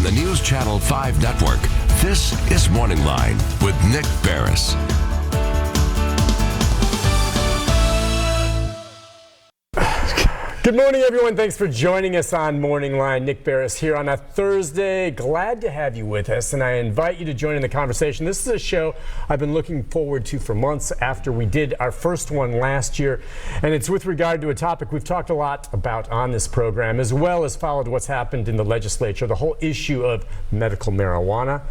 the News Channel 5 network, this is MorningLine with Nick Barris. Good morning, everyone. Thanks for joining us on Morning Line. Nick Barris here on a Thursday. Glad to have you with us, and I invite you to join in the conversation. This is a show I've been looking forward to for months after we did our first one last year, and it's with regard to a topic we've talked a lot about on this program, as well as followed what's happened in the legislature, the whole issue of medical marijuana,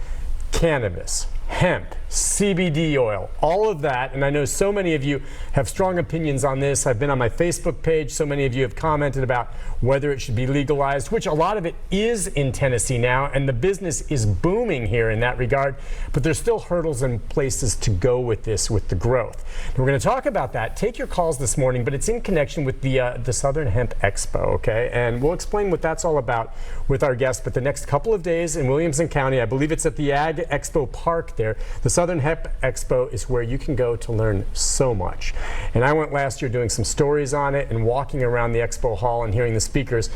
cannabis, hemp, CBD oil, all of that. And I know so many of you have strong opinions on this. I've been on my Facebook page. So many of you have commented about whether it should be legalized, which a lot of it is in Tennessee now, and the business is booming here in that regard. But there's still hurdles and places to go with this, with the growth. And we're going to talk about that. Take your calls this morning, but it's in connection with the Southern Hemp Expo, okay? And we'll explain what that's all about with our guest. But the next couple of days in Williamson County, I believe it's at the Ag Expo Park there, the Southern Hemp Expo is where you can go to learn so much. And I went last year doing some stories on it and walking around the expo hall and hearing the speakers.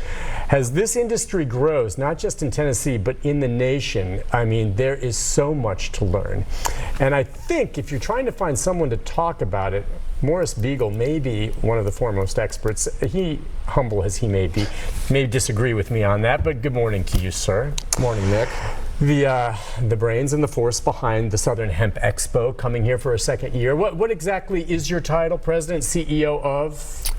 As this industry grows, not just in Tennessee, but in the nation, I mean, there is so much to learn. And I think if you're trying to find someone to talk about it, Morris Beagle may be one of the foremost experts. He, humble as he may be, may disagree with me on that, but good morning to you, sir. Morning, Nick. The brains and the force behind the Southern Hemp Expo, coming here for a second year. What exactly is your title, President, CEO of?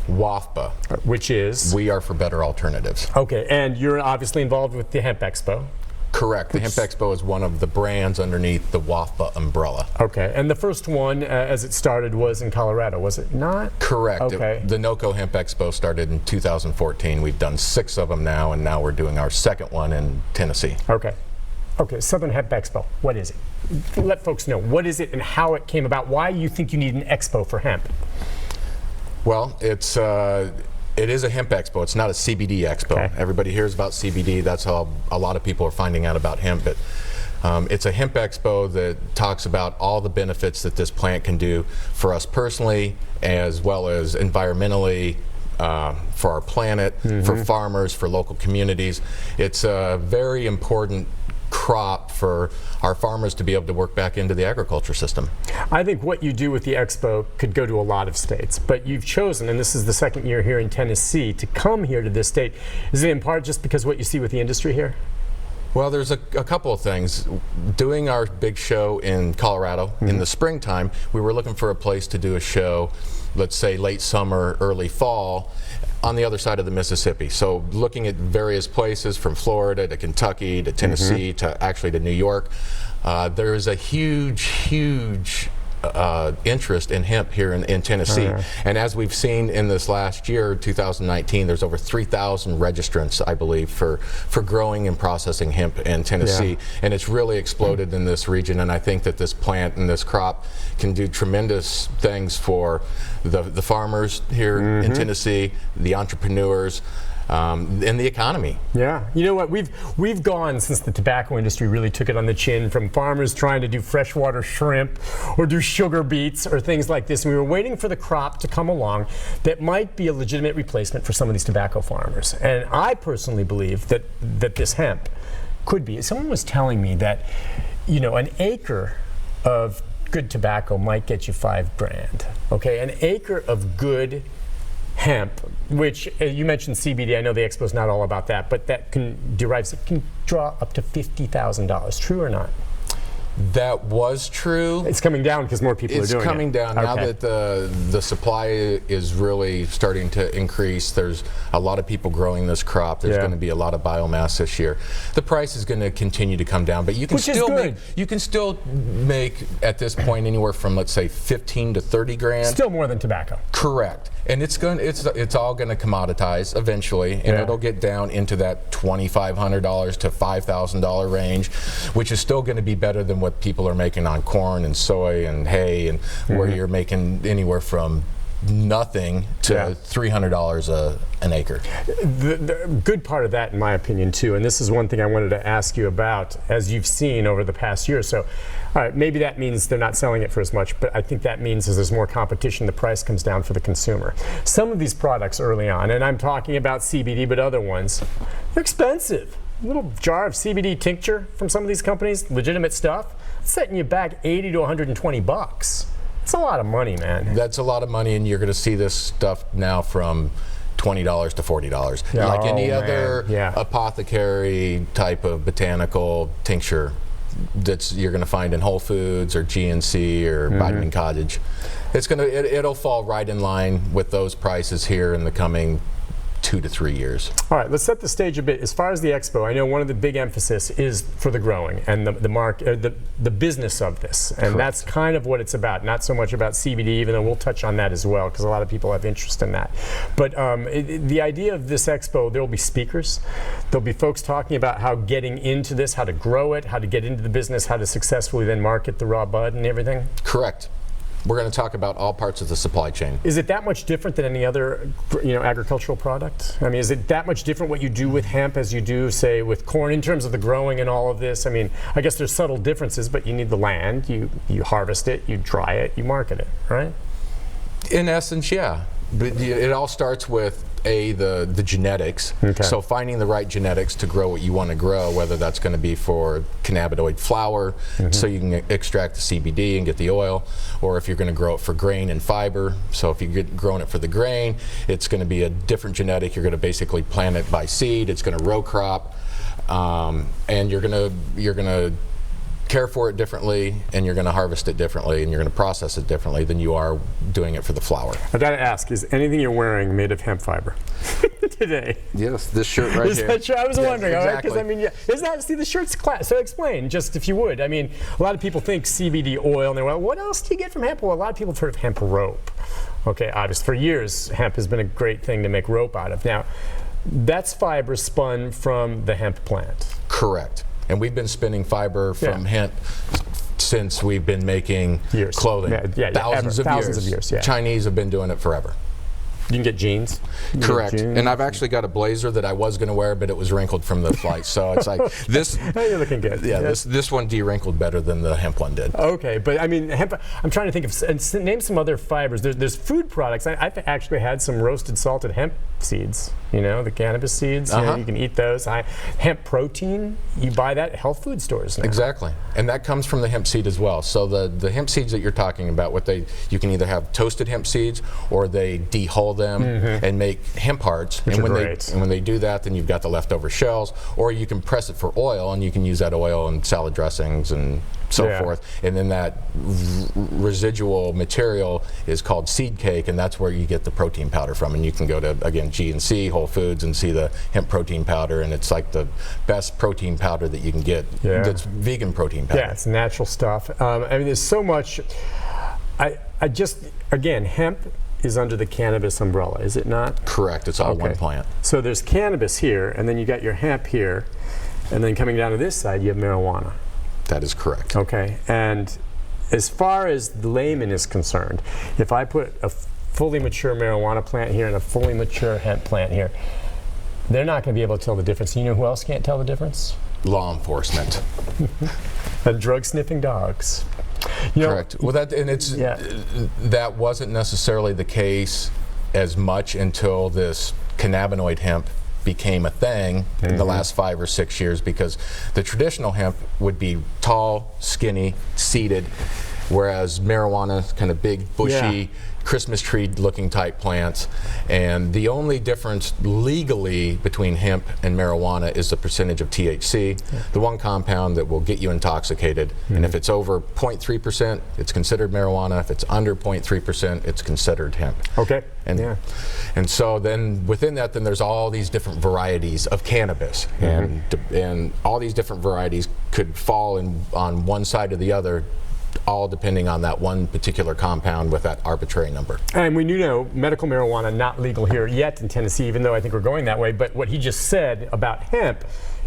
WAFBA. Which is? We Are for Better Alternatives. Okay, and you're obviously involved with the Hemp Expo. Correct. The Hemp Expo is one of the brands underneath the WAFBA umbrella. Okay, and the first one, as it started, was in Colorado, was it not? Correct. Okay. The NOCO Hemp Expo started in 2014. We've done 6 of them now, and now we're doing our second one in Tennessee. Okay. Okay, Southern Hemp Expo, what is it? Let folks know, what is it and how it came about, why you think you need an expo for hemp? Well, it is a hemp expo. It's not a CBD expo. Okay. Everybody hears about CBD. That's how a lot of people are finding out about hemp. But it's a hemp expo that talks about all the benefits that this plant can do for us personally, as well as environmentally, for our planet, for farmers, for local communities. It's a very important crop for our farmers to be able to work back into the agriculture system. I think what you do with the expo could go to a lot of states, but you've chosen, and this is the second year here in Tennessee, to come here to this state. Is it in part just because what you see with the industry here? Well, there's a couple of things. Doing our big show in Colorado in the springtime, we were looking for a place to do a show, let's say late summer, early fall, on the other side of the Mississippi. So looking at various places from Florida to Kentucky to Tennessee to actually to New York. There is a huge interest in hemp here in Tennessee. And as we've seen in this last year, 2019, there's over 3,000 registrants, I believe, for growing and processing hemp in Tennessee. And it's really exploded in this region. And I think that this plant and this crop can do tremendous things for the farmers here in Tennessee, the entrepreneurs, and the economy. Yeah, you know what, we've gone, since the tobacco industry really took it on the chin, from farmers trying to do freshwater shrimp or do sugar beets or things like this, and we were waiting for the crop to come along that might be a legitimate replacement for some of these tobacco farmers. And I personally believe that this hemp could be. Someone was telling me that, you know, an acre of good tobacco might get you $5,000. Okay, an acre of good hemp, which you mentioned CBD. I know the expo's not all about that, but that can draw up to $50,000. True or not? That was true. It's coming down because more people are doing it. It's coming down now that the supply is really starting to increase. There's a lot of people growing this crop. There's going to be a lot of biomass this year. The price is going to continue to come down, but you can still make at this point anywhere from, let's say, 15 to 30 grand. Still more than tobacco. Correct. And it's all going to commoditize eventually, and it'll get down into that $2,500 to $5,000 range, which is still going to be better than what people are making on corn and soy and hay, and where you're making anywhere from nothing to $300 an acre. The good part of that, in my opinion, too, and this is one thing I wanted to ask you about, as you've seen over the past year or so. All right, maybe that means they're not selling it for as much, but I think that means as there's more competition, the price comes down for the consumer. Some of these products early on, and I'm talking about CBD, but other ones, they're expensive. little jar of CBD tincture from some of these companies, legitimate stuff, it's setting you back 80 to 120 bucks. It's a lot of money, man. That's a lot of money, and you're going to see this stuff now from $20 to $40. Yeah. Like any Oh, other man. Yeah. apothecary type of botanical tincture that's you're going to find in Whole Foods or GNC or Vitamin Cottage. It'll fall right in line with those prices here in the coming 2 to 3 years. All right, let's set the stage a bit. As far as the expo, I know one of the big emphasis is for the growing and the business of this, and Correct. that's kind of what it's about. Not so much about CBD, even though we'll touch on that as well, because a lot of people have interest in that. But the idea of this expo, there will be speakers. There'll be folks talking about how getting into this, how to grow it, how to get into the business, how to successfully then market the raw bud and everything. Correct. We're going to talk about all parts of the supply chain. Is it that much different than any other, agricultural product? I mean, is it that much different what you do with hemp as you do, say, with corn in terms of the growing and all of this? I mean, I guess there's subtle differences, but you need the land, you harvest it, you dry it, you market it, right? In essence, yeah. But it all starts with the genetics. Okay. So finding the right genetics to grow what you want to grow, whether that's going to be for cannabinoid flour, so you can extract the CBD and get the oil, or if you're going to grow it for grain and fiber. So if you're growing it for the grain, it's going to be a different genetic. You're going to basically plant it by seed. It's going to row crop, and you're going to care for it differently, and you're going to harvest it differently, and you're going to process it differently than you are doing it for the flour. I've got to ask, is anything you're wearing made of hemp fiber today? Yes, this shirt right Is here. that true? I was wondering, all right? Because exactly. I mean, isn't that, see, the shirt's class. So explain, just if you would. I mean, a lot of people think CBD oil, and they're well, what else do you get from hemp? Well, a lot of people have heard of hemp rope. Okay, obviously, for years, hemp has been a great thing to make rope out of. Now, that's fiber spun from the hemp plant. Correct. And we've been spinning fiber from hemp since we've been making Years. clothing. Thousands of years. Yeah. Chinese have been doing it forever. You can get jeans. You can get Correct. jeans. And I've actually got a blazer that I was going to wear, but it was wrinkled from the flight. So it's like this. Hey, you're looking good. Yeah, this one de-wrinkled better than the hemp one did. Okay, but I mean, hemp, I'm trying to think of, and name some other fibers. There's food products. I've actually had some roasted salted hemp seeds, the cannabis seeds. You can eat those. Hemp protein, you buy that at health food stores now. Exactly. And that comes from the hemp seed as well. So the hemp seeds that you're talking about, you can either have toasted hemp seeds, or they dehull them and make hemp hearts. Which and are when great. when they do that, then you've got the leftover shells, or you can press it for oil, and you can use that oil in salad dressings and so forth. And then that residual material is called seed cake, and that's where you get the protein powder from. And you can go to, again, GNC, Whole Foods, and see the hemp protein powder, and it's like the best protein powder that you can get. Yeah. That's vegan protein powder. Yeah, it's natural stuff. I mean, there's so much. I just, again, hemp is under the cannabis umbrella, is it not? Correct. It's all one plant. So there's cannabis here, and then you got your hemp here, and then coming down to this side, you have marijuana. That is correct. Okay, and as far as the layman is concerned, if I put a fully mature marijuana plant here and a fully mature hemp plant here, they're not going to be able to tell the difference. You know who else can't tell the difference? Law enforcement. And drug sniffing dogs. Correct. Well, that wasn't necessarily the case as much until this cannabinoid hemp became a thing in the last 5 or 6 years, because the traditional hemp would be tall, skinny, seeded, whereas marijuana, kind of big, bushy, Christmas tree looking type plants. And the only difference legally between hemp and marijuana is the percentage of THC, the one compound that will get you intoxicated. And if it's over 0.3%, it's considered marijuana. If it's under 0.3%, it's considered hemp. Okay. And so then within that, then there's all these different varieties of cannabis, and all these different varieties could fall on one side or the other, all depending on that one particular compound with that arbitrary number. And we do know medical marijuana not legal here yet in Tennessee, even though I think we're going that way. But what he just said about hemp,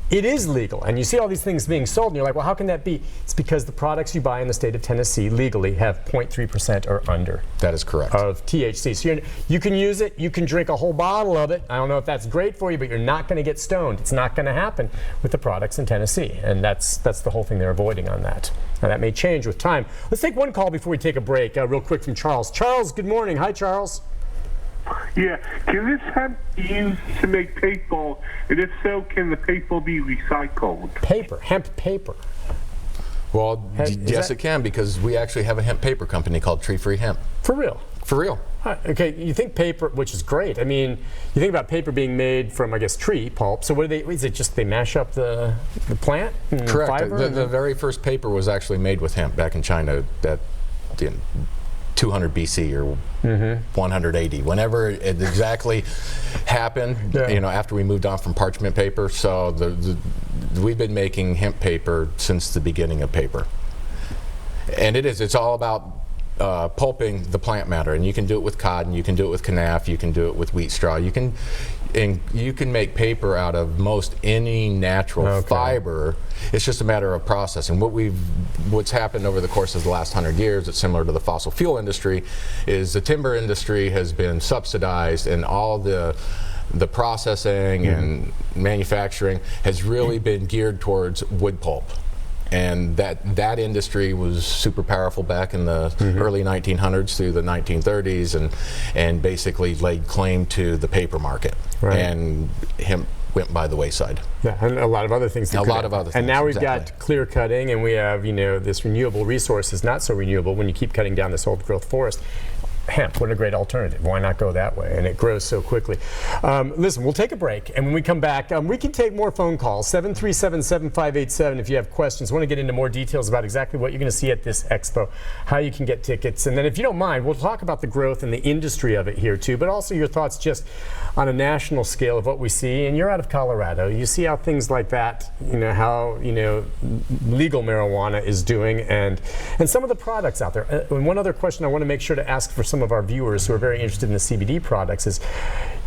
it is legal. And you see all these things being sold, and you're like, well, how can that be? It's because the products you buy in the state of Tennessee legally have 0.3% or under. That is correct. Of THC. So you can use it, you can drink a whole bottle of it. I don't know if that's great for you, but you're not going to get stoned. It's not going to happen with the products in Tennessee. And that's the whole thing they're avoiding on that. Now, that may change with time. Let's take one call before we take a break, real quick, from Charles. Charles, good morning. Hi, Charles. Yeah, can this hemp be used to make paper? And if so, can the paper be recycled? Paper, hemp paper. Well, yes, it can, because we actually have a hemp paper company called Tree Free Hemp. For real? For real. Okay, you think paper, which is great. I mean, you think about paper being made from, I guess, tree pulp. So what do they? Is it just they mash up the plant? Correct. Fiber? The very first paper was actually made with hemp back in China at 200 BC or 180, whenever it exactly happened. Yeah. After we moved on from parchment paper. So we've been making hemp paper since the beginning of paper, and it's all about pulping the plant matter, and you can do it with cotton, you can do it with canaf, you can do it with wheat straw, you can make paper out of most any natural fiber. It's just a matter of processing. What's happened over the course of the last 100 years, it's similar to the fossil fuel industry, is the timber industry has been subsidized, and all the processing and manufacturing has really been geared towards wood pulp. And that industry was super powerful back in the early 1900s through the 1930s, and basically laid claim to the paper market. Right. And hemp went by the wayside. Yeah, and a lot of other things. And now we've got clear cutting, and we have this renewable resource is not so renewable when you keep cutting down this old growth forest. Hemp, what a great alternative. Why not go that way? And it grows so quickly. Listen, we'll take a break, and when we come back, we can take more phone calls, 737-7587 if you have questions. I want to get into more details about exactly what you're going to see at this expo, how you can get tickets, and then if you don't mind, we'll talk about the growth and the industry of it here too, but also your thoughts just on a national scale of what we see. And you're out of Colorado. You see how things like that, how legal marijuana is doing, and some of the products out there. And one other question I want to make sure to ask for some of our viewers who are very interested in the CBD products is,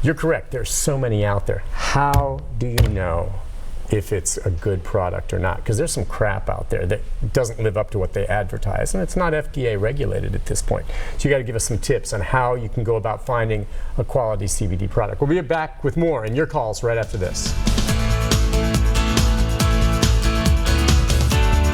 you're correct, there's so many out there. How do you know if it's a good product or not? Because there's some crap out there that doesn't live up to what they advertise, and it's not FDA regulated at this point. So you got to give us some tips on how you can go about finding a quality CBD product. We'll be back with more and your calls right after this.